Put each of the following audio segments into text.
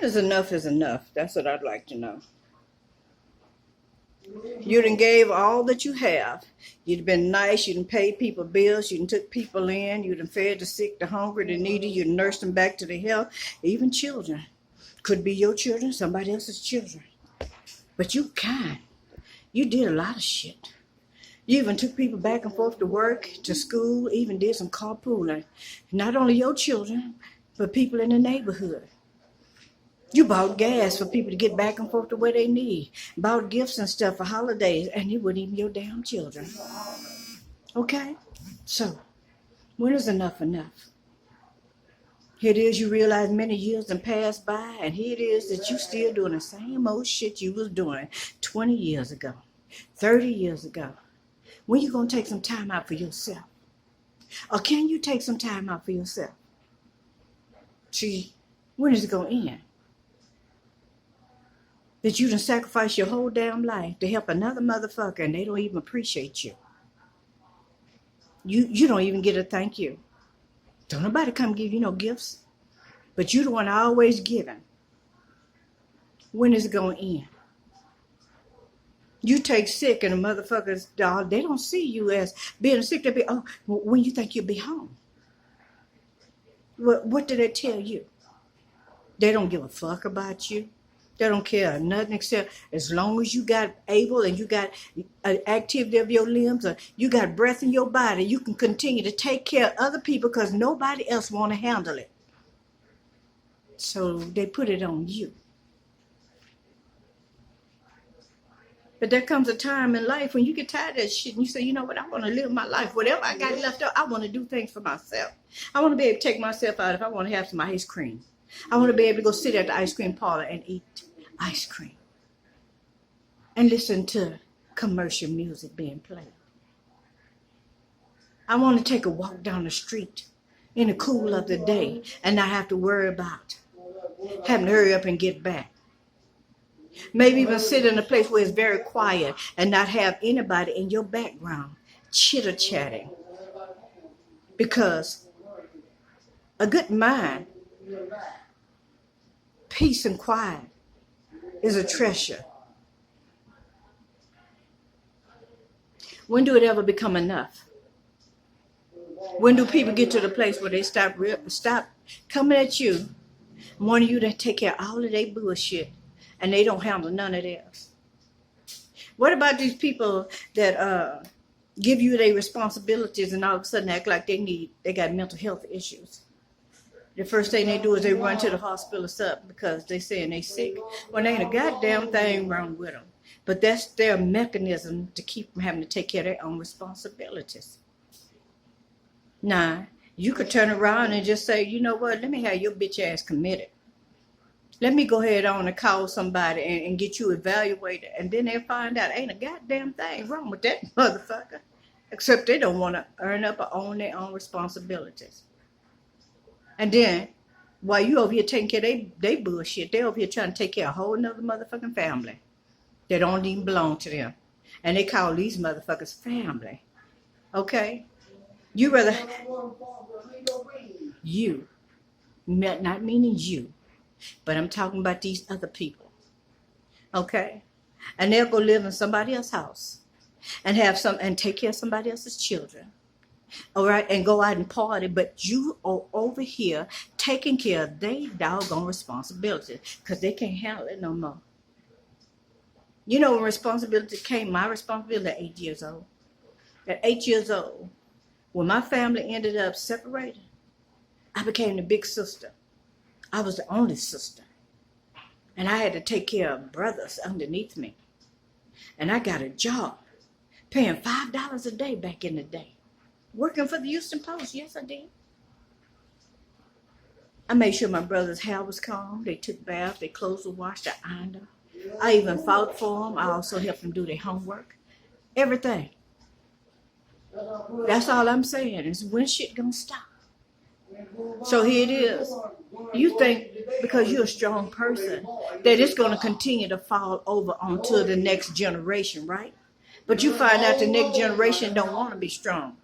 is enough is enough? That's what I'd like to know. You done gave all that you have. You done been nice. You done paid people bills. You done took people in. You done fed the sick, the hungry, the needy. You done nursed them back to the health. Even children. Could be your children, somebody else's children. But you kind. You did a lot of shit. You even took people back and forth to work, to school, even did some carpooling. Not only your children, but people in the neighborhood. You bought gas for people to get back and forth to where they need. Bought gifts and stuff for holidays, and it wasn't even your damn children. Okay? So, when is enough enough? Here it is, you realize many years have passed by, and here it is that you still doing the same old shit you was doing 20 years ago, 30 years ago. When you going to take some time out for yourself? Or can you take some time out for yourself? See, when is it going to end? That you done sacrifice your whole damn life to help another motherfucker and they don't even appreciate you. You don't even get a thank you. Don't nobody come give you no gifts. But you the one always giving. When is it going to end? You take sick and the motherfuckers, they don't see you as being sick. They be, oh, when you think you'll be home. What do they tell you? They don't give a fuck about you. They don't care nothing except as long as you got able and you got an activity of your limbs or you got breath in your body, you can continue to take care of other people because nobody else want to handle it. So they put it on you. But there comes a time in life when you get tired of that shit and you say, you know what, I want to live my life. Whatever I got left out, I want to do things for myself. I want to be able to take myself out if I want to have some ice cream. I want to be able to go sit at the ice cream parlor and eat ice cream and listen to commercial music being played. I want to take a walk down the street in the cool of the day and not have to worry about having to hurry up and get back. Maybe even sit in a place where it's very quiet and not have anybody in your background chitter-chatting. Because a good mind, peace and quiet is a treasure. When do it ever become enough? When do people get to the place where they stop coming at you, wanting you to take care of all of their bullshit, and they don't handle none of theirs? What about these people that give you their responsibilities and all of a sudden act like they got mental health issues? The first thing they do is they run to the hospital or something because they saying they sick. Well, there ain't a goddamn thing wrong with them. But that's their mechanism to keep them having to take care of their own responsibilities. Now, you could turn around and just say, you know what, let me have your bitch ass committed. Let me go ahead on and call somebody and get you evaluated. And then they'll find out ain't a goddamn thing wrong with that motherfucker. Except they don't want to earn up or own their own responsibilities. And then, while you over here taking care of they bullshit, they over here trying to take care of a whole nother motherfucking family that don't even belong to them. And they call these motherfuckers family. Okay? You rather, you, not meaning you, but I'm talking about these other people. Okay? And they'll go live in somebody else's house and take care of somebody else's children. All right, and go out and party, but you are over here taking care of their doggone responsibility because they can't handle it no more. You know when responsibility came, my responsibility at 8 years old. At 8 years old, when my family ended up separated, I became the big sister. I was the only sister. And I had to take care of brothers underneath me. And I got a job, paying $5 a day back in the day. Working for the Houston Post, yes I did. I made sure my brother's hair was combed, they took baths, their clothes were washed, I ironed them. I even fought for them. I also helped them do their homework. Everything. That's all I'm saying is when shit gonna stop. So here it is. You think because you're a strong person that it's gonna continue to fall over onto the next generation, right? But you find out the next generation don't want to be strong.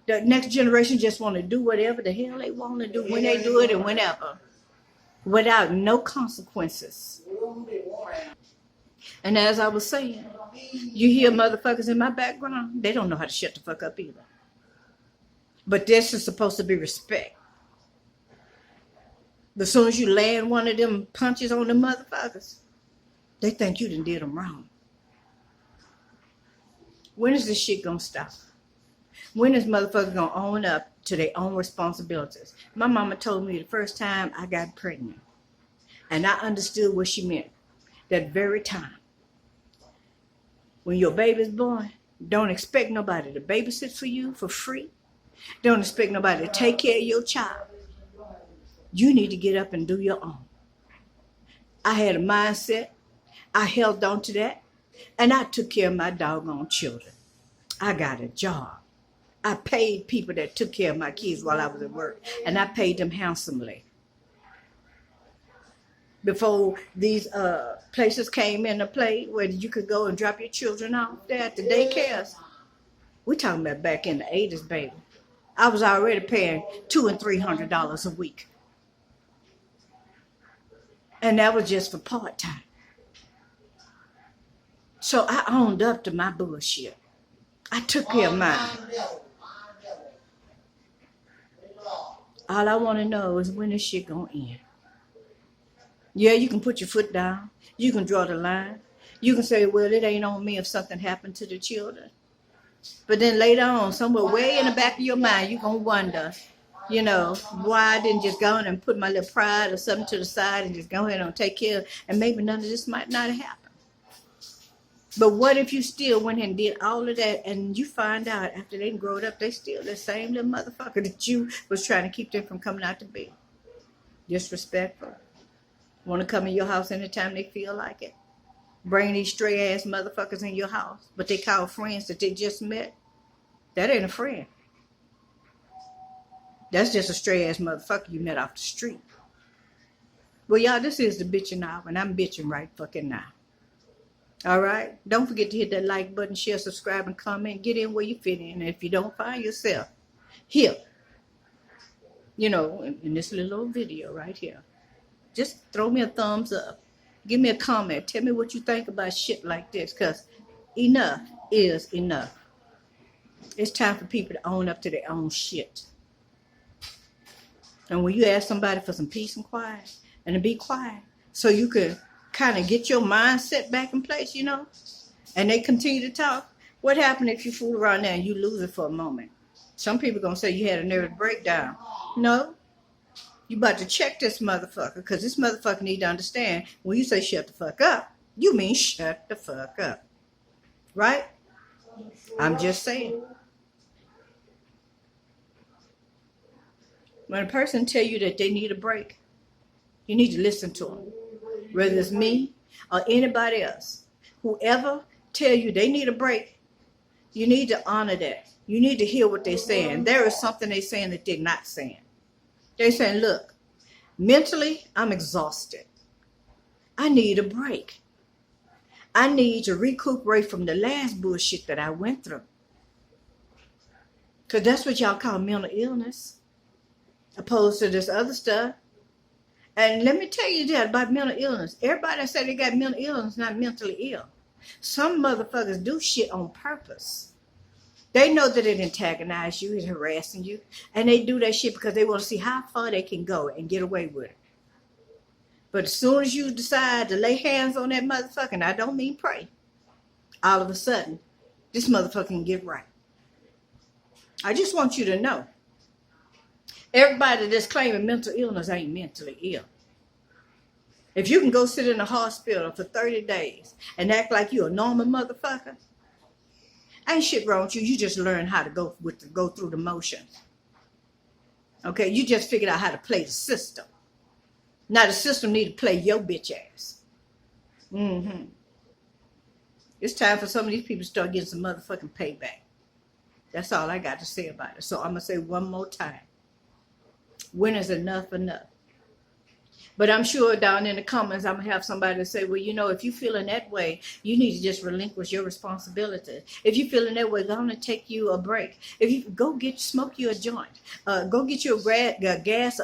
The next generation just want to do whatever the hell they want to do when they do it and whenever. without no consequences. And as I was saying, you hear motherfuckers in my background, they don't know how to shut the fuck up either. But this is supposed to be respect. As soon as you land one of them punches on the motherfuckers, they think you done did them wrong. When is this shit gonna stop? When is motherfuckers gonna own up to their own responsibilities? My mama told me the first time I got pregnant, and I understood what she meant. That very time. When your baby's born, don't expect nobody to babysit for you for free. Don't expect nobody to take care of your child. You need to get up and do your own. I had a mindset. I held on to that. And I took care of my doggone children. I got a job. I paid people that took care of my kids while I was at work. And I paid them handsomely. Before these places came into play where you could go and drop your children off there at the daycares. We're talking about back in the 80s, baby. I was already paying $200 and $300 a week. And that was just for part-time. So I owned up to my bullshit. I took care of mine. All I want to know is when this shit gonna end. Yeah, you can put your foot down. You can draw the line. You can say, well, it ain't on me if something happened to the children. But then later on, somewhere way in the back of your mind, you're going to wonder, you know, why I didn't just go in and put my little pride or something to the side and just go ahead and take care of, and maybe none of this might not have happened. But what if you still went and did all of that and you find out after they grown up, they still the same little motherfucker that you was trying to keep them from coming out to bed? Disrespectful. Want to come in your house anytime they feel like it. Bring these stray ass motherfuckers in your house, but they call friends that they just met. That ain't a friend. That's just a stray ass motherfucker you met off the street. Well, y'all, this is the bitching hour, and I'm bitching right fucking now. All right? Don't forget to hit that like button, share, subscribe, and comment. Get in where you fit in. And if you don't find yourself here, you know, in this little old video right here, just throw me a thumbs up. Give me a comment. Tell me what you think about shit like this, because enough is enough. It's time for people to own up to their own shit. And when you ask somebody for some peace and quiet, and to be quiet, so you can kind of get your mindset back in place, you know, and they continue to talk, what happened if you fool around there and you lose it for a moment? Some people going to say you had a nervous breakdown. No. You about to check this motherfucker, because this motherfucker need to understand when you say shut the fuck up, you mean shut the fuck up. Right? I'm just saying. When a person tell you that they need a break, you need to listen to them. Whether it's me or anybody else. Whoever tell you they need a break, you need to honor that. You need to hear what they're saying. There is something they're saying that they're not saying. They're saying, look, mentally, I'm exhausted. I need a break. I need to recuperate from the last bullshit that I went through. Because that's what y'all call mental illness, opposed to this other stuff. And let me tell you that about mental illness. Everybody that say they got mental illness is not mentally ill. Some motherfuckers do shit on purpose. They know that it antagonizes you, it's harassing you, and they do that shit because they want to see how far they can go and get away with it. But as soon as you decide to lay hands on that motherfucker, and I don't mean pray, all of a sudden, this motherfucker can get right. I just want you to know, everybody that's claiming mental illness ain't mentally ill. If you can go sit in a hospital for 30 days and act like you a normal motherfucker, ain't shit wrong with you. You just learn how to go through the motions. Okay, you just figured out how to play the system. Now the system need to play your bitch ass. It's time for some of these people to start getting some motherfucking payback. That's all I got to say about it. So I'm going to say one more time. When is enough enough? But I'm sure down in the comments, I'm gonna have somebody to say, well, you know, if you're feeling that way, you need to just relinquish your responsibility. If you're feeling that way, go on and take you a break. If you go smoke you a joint, go get you a glass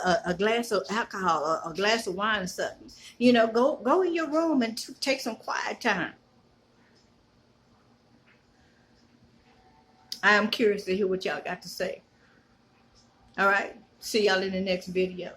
of alcohol, or a glass of wine or something. You know, go in your room and take some quiet time. I am curious to hear what y'all got to say. All right, see y'all in the next video.